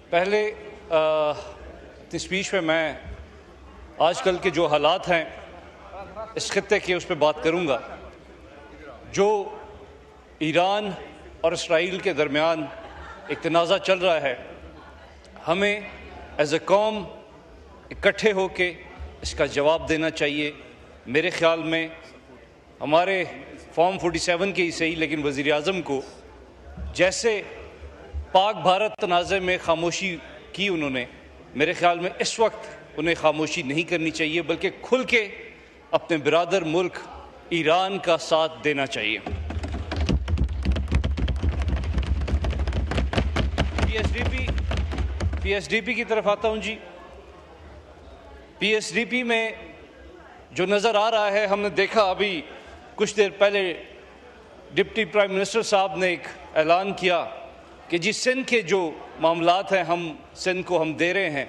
पहले इस स्पीच में मैं आजकल के जो हालात हैं इस खित्ते के उस पर बात करूंगा। जो ईरान और इसराइल के दरमियान एक तनाज़ा चल रहा है, हमें एज ए कौम इकट्ठे होके इसका जवाब देना चाहिए। मेरे ख्याल में हमारे फॉर्म 47 के ही सही, लेकिन वज़ीर आज़म को जैसे पाक भारत तनाज़े में खामोशी की उन्होंने, मेरे ख्याल में इस वक्त उन्हें खामोशी नहीं करनी चाहिए, बल्कि खुल के अपने बिरादर मुल्क ईरान का साथ देना चाहिए। पीएसडीपी की तरफ आता हूं जी। पीएसडीपी में जो नज़र आ रहा है, हमने देखा अभी कुछ देर पहले डिप्टी प्राइम मिनिस्टर साहब ने एक ऐलान किया कि जी सिंध के जो मामलात हैं हम सिंध को हम दे रहे हैं,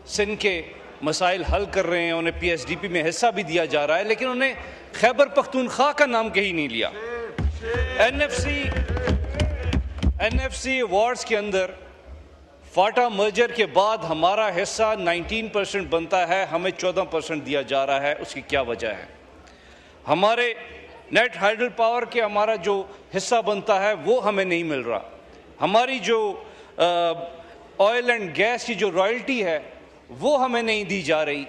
सिंध के मसाइल हल कर रहे हैं, उन्हें पीएसडीपी में हिस्सा भी दिया जा रहा है, लेकिन उन्हें खैबर पख्तूनख्वा का नाम कहीं नहीं लिया। एनएफसी अवार्ड्स के अंदर फाटा मर्जर के बाद हमारा हिस्सा 19% बनता है, हमें 14% दिया जा रहा है। उसकी क्या वजह है? हमारे नेट हाइडल पावर के हमारा जो हिस्सा बनता है वो हमें नहीं मिल रहा। हमारी जो ऑयल एंड गैस की जो रॉयल्टी है वो हमें नहीं दी जा रही।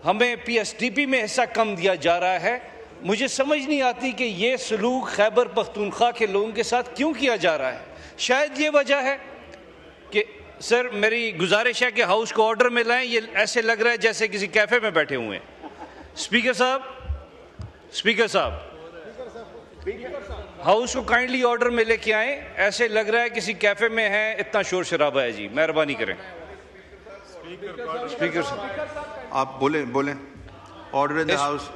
हमें पीएसडीपी में हिस्सा कम दिया जा रहा है। मुझे समझ नहीं आती कि ये सलूक खैबर पख्तूनख्वा के लोगों के साथ क्यों किया जा रहा है। शायद ये वजह है कि सर मेरी गुजारिश है कि हाउस को ऑर्डर में लाएं। ये ऐसे लग रहा है जैसे किसी कैफे में बैठे हुए हैं। स्पीकर साहब हाउस को काइंडली ऑर्डर में लेके आए। ऐसे लग रहा है किसी कैफे में है, इतना शोर शराबा है जी, मेहरबानी करें। स्पीकर साहब आप बोलें। Order in the house.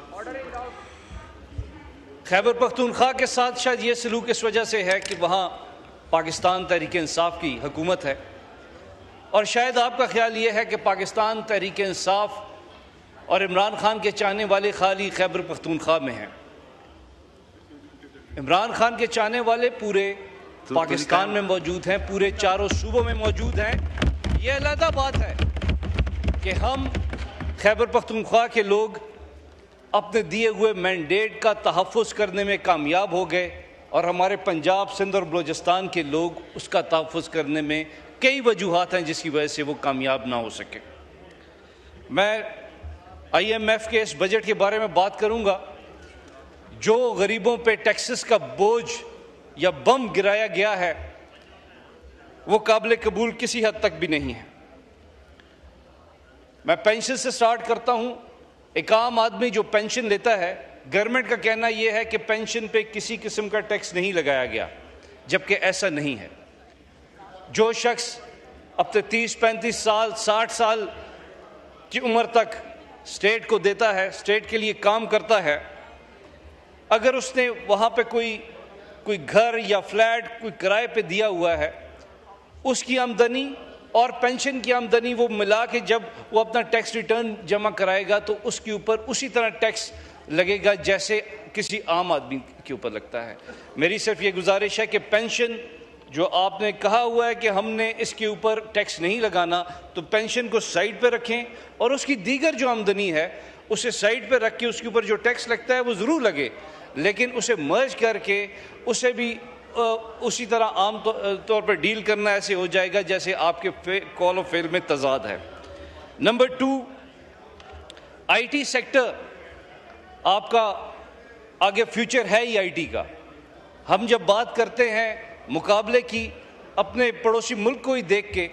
Khyber Pakhtunkhwa के साथ शायद ये सलूक इस वजह से है कि वहाँ पाकिस्तान तहरीक इंसाफ की हुकूमत है, और शायद आपका ख्याल ये है कि पाकिस्तान तहरीक इंसाफ और इमरान खान के चाहने वाले खाली खैबर पख्तूनख्वा में हैं। इमरान खान के चाहने वाले पूरे पाकिस्तान में मौजूद हैं, पूरे चारों सूबों में मौजूद हैं। यह अलग बात है कि हम खैबर पख्तूनख्वा के लोग अपने दिए हुए मैंडेट का तहफ़्फ़ुज़ करने में कामयाब हो गए, और हमारे पंजाब, सिंध और बलूचिस्तान के लोग उसका तहफ़्फ़ुज़ करने में कई वजूहात हैं जिसकी वजह से वो कामयाब ना हो सके। मैं IMF के इस बजट के बारे में बात करूंगा। जो गरीबों पे टैक्सेस का बोझ या बम गिराया गया है वो काबिल कबूल किसी हद तक भी नहीं है। मैं पेंशन से स्टार्ट करता हूं। एक आम आदमी जो पेंशन लेता है, गवर्नमेंट का कहना यह है कि पेंशन पे किसी किस्म का टैक्स नहीं लगाया गया, जबकि ऐसा नहीं है। जो शख्स अपने 30-35 साल 60 साल की उम्र तक स्टेट को देता है, स्टेट के लिए काम करता है, अगर उसने वहाँ पे कोई घर या फ्लैट कोई किराए पे दिया हुआ है, उसकी आमदनी और पेंशन की आमदनी वो मिला के जब वो अपना टैक्स रिटर्न जमा कराएगा तो उसके ऊपर उसी तरह टैक्स लगेगा जैसे किसी आम आदमी के ऊपर लगता है। मेरी सिर्फ ये गुजारिश है कि पेंशन जो आपने कहा हुआ है कि हमने इसके ऊपर टैक्स नहीं लगाना, तो पेंशन को साइड पे रखें और उसकी दीगर जो आमदनी है उसे साइड पे रख के उसके ऊपर जो टैक्स लगता है वो ज़रूर लगे, लेकिन उसे मर्ज करके उसे भी उसी तरह आम तौर पर डील करना ऐसे हो जाएगा जैसे आपके कॉल ऑफ फेल में तजाद है। नंबर 2, IT सेक्टर आपका आगे फ्यूचर है ही IT का। हम जब बात करते हैं मुकाबले की अपने पड़ोसी मुल्क को ही देख के,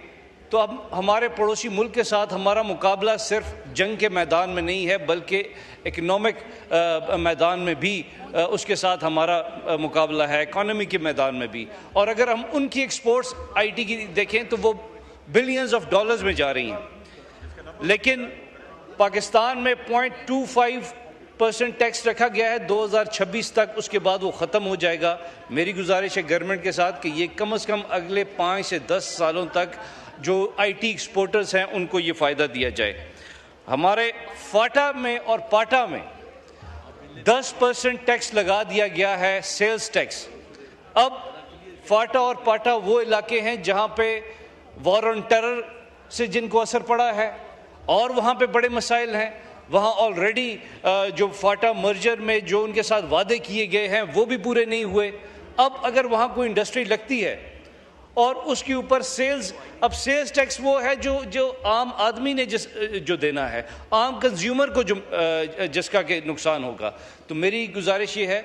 तो अब हमारे पड़ोसी मुल्क के साथ हमारा मुकाबला सिर्फ जंग के मैदान में नहीं है, बल्कि इकनॉमिक मैदान में भी उसके साथ हमारा मुकाबला है, इकॉनमी के मैदान में भी। और अगर हम उनकी एक्सपोर्ट्स IT की देखें तो वो बिलियंस ऑफ डॉलर्स में जा रही हैं, लेकिन पाकिस्तान में 0.25% टैक्स रखा गया है 2026 तक, उसके बाद वो ख़त्म हो जाएगा। मेरी गुजारिश है गवर्नमेंट के साथ कि ये कम से कम अगले 5 से 10 सालों तक जो IT एक्सपोर्टर्स हैं उनको ये फ़ायदा दिया जाए। हमारे फाटा में और पाटा में 10% टैक्स लगा दिया गया है, सेल्स टैक्स। अब फाटा और पाटा वो इलाके हैं जहाँ पे वॉर ऑन टेरर से जिनको असर पड़ा है, और वहाँ पे बड़े मसाइल हैं। वहाँ ऑलरेडी जो फाटा मर्जर में जो उनके साथ वादे किए गए हैं वो भी पूरे नहीं हुए। अब अगर वहाँ कोई इंडस्ट्री लगती है और उसके ऊपर सेल्स, अब सेल्स टैक्स वो है जो आम आदमी ने जो देना है, आम कंज्यूमर को जिसका के नुकसान होगा। तो मेरी गुजारिश ये है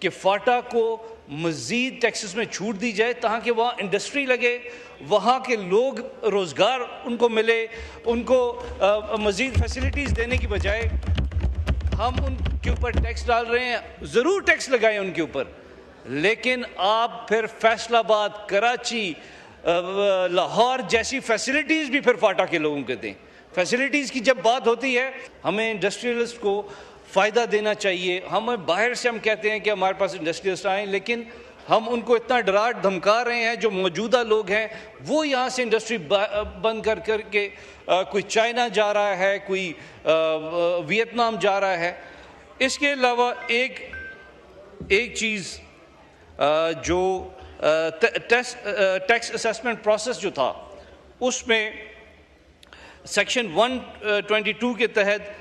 कि फाटा को मज़ीद टैक्सेस में छूट दी जाए ताकि वहाँ इंडस्ट्री लगे, वहाँ के लोग रोज़गार उनको मिले, उनको मज़ीद फैसिलिटीज़ देने की बजाय हम उनके ऊपर टैक्स डाल रहे हैं। ज़रूर टैक्स लगाएं उनके ऊपर, लेकिन आप फिर फैसलाबाद, कराची, लाहौर जैसी फैसिलिटीज़ भी फिर फाटा के लोगों को दें। फैसिलिटीज़ की जब बात होती है, हमें इंडस्ट्रियलिस्ट को फ़ायदा देना चाहिए। हमें बाहर से हम कहते हैं कि हमारे पास इंडस्ट्रियलिस्ट आएँ, लेकिन हम उनको इतना डरा धमका रहे हैं, जो मौजूदा लोग हैं वो यहाँ से इंडस्ट्री बंद कर करके कोई चाइना जा रहा है, कोई वियतनाम जा रहा है। इसके अलावा एक चीज़ जो टैक्स असेसमेंट प्रोसेस जो था, उसमें सेक्शन 122 के तहत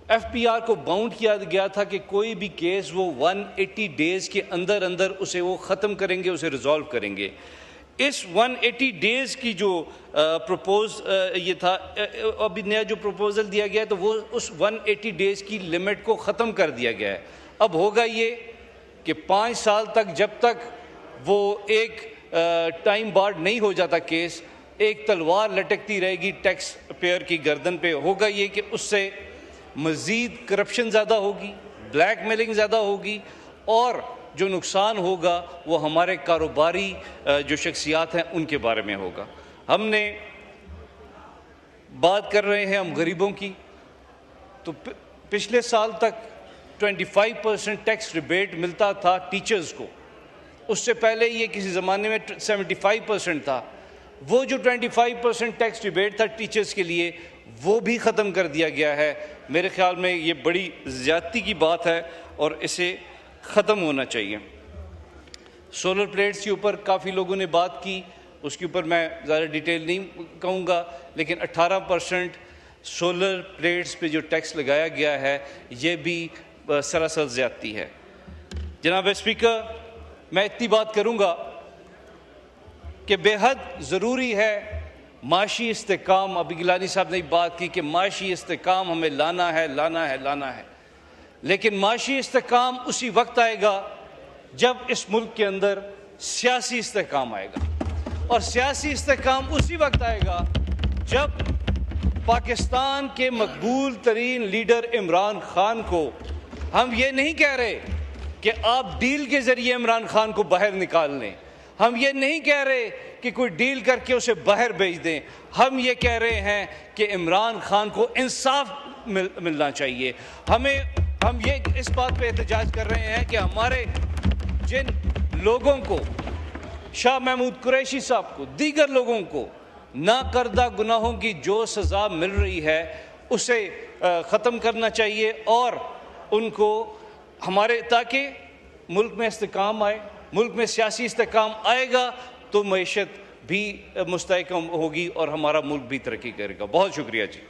FPR को बाउंड किया गया था कि कोई भी केस वो 180 डेज़ के अंदर अंदर उसे वो ख़त्म करेंगे, उसे रिजॉल्व करेंगे। इस 180 डेज़ की जो ये था, अभी नया जो प्रपोज़ल दिया गया है, तो वो उस 180 डेज़ की लिमिट को ख़त्म कर दिया गया है। अब होगा ये कि 5 साल तक, जब तक वो एक टाइम बार्ड नहीं हो जाता केस, एक तलवार लटकती रहेगी टैक्स पेयर की गर्दन पे। होगा ये कि उससे मज़ीद करप्शन ज़्यादा होगी, ब्लैक मेलिंग ज़्यादा होगी, और जो नुकसान होगा वो हमारे कारोबारी जो शख्सियात हैं उनके बारे में होगा। हमने बात कर रहे हैं हम गरीबों की, तो पिछले साल तक 25% टैक्स रिबेट मिलता था टीचर्स को। उससे पहले ये किसी ज़माने में 75% था। वो जो 25% टैक्स रिबेट था टीचर्स के लिए, वो भी ख़त्म कर दिया गया है। मेरे ख़्याल में ये बड़ी ज़्यादती की बात है और इसे ख़त्म होना चाहिए। सोलर प्लेट्स के ऊपर काफ़ी लोगों ने बात की, उसके ऊपर मैं ज़्यादा डिटेल नहीं कहूँगा, लेकिन 18% सोलर प्लेट्स पे जो टैक्स लगाया गया है ये भी सरासर ज़्यादती है। जनाब स्पीकर, मैं इतनी बात करूँगा कि बेहद ज़रूरी है माशी इस्तेकाम। अभी गिलानी साहब ने बात की कि माशी इस्तेकाम हमें लाना है, लेकिन माशी इस्तेकाम उसी वक्त आएगा जब इस मुल्क के अंदर सियासी इस्तेकाम आएगा, और सियासी इस्तेकाम उसी वक्त आएगा जब पाकिस्तान के मकबूल तरीन लीडर इमरान खान को, हम ये नहीं कह रहे कि आप डील के ज़रिए इमरान खान को बाहर निकाल लें, हम ये नहीं कह रहे कि कोई डील करके उसे बाहर भेज दें, हम ये कह रहे हैं कि इमरान खान को इंसाफ मिलना चाहिए। हम ये इस बात पे एहतजाज कर रहे हैं कि हमारे जिन लोगों को, शाह महमूद कुरैशी साहब को, दीगर लोगों को ना करदा गुनाहों की जो सज़ा मिल रही है उसे ख़त्म करना चाहिए, और उनको हमारे, ताकि मुल्क में इस्तेकाम आए। मुल्क में सियासी इस्तेकाम आएगा तो मईशत भी मुस्तहकम होगी और हमारा मुल्क भी तरक्की करेगा। बहुत शुक्रिया जी।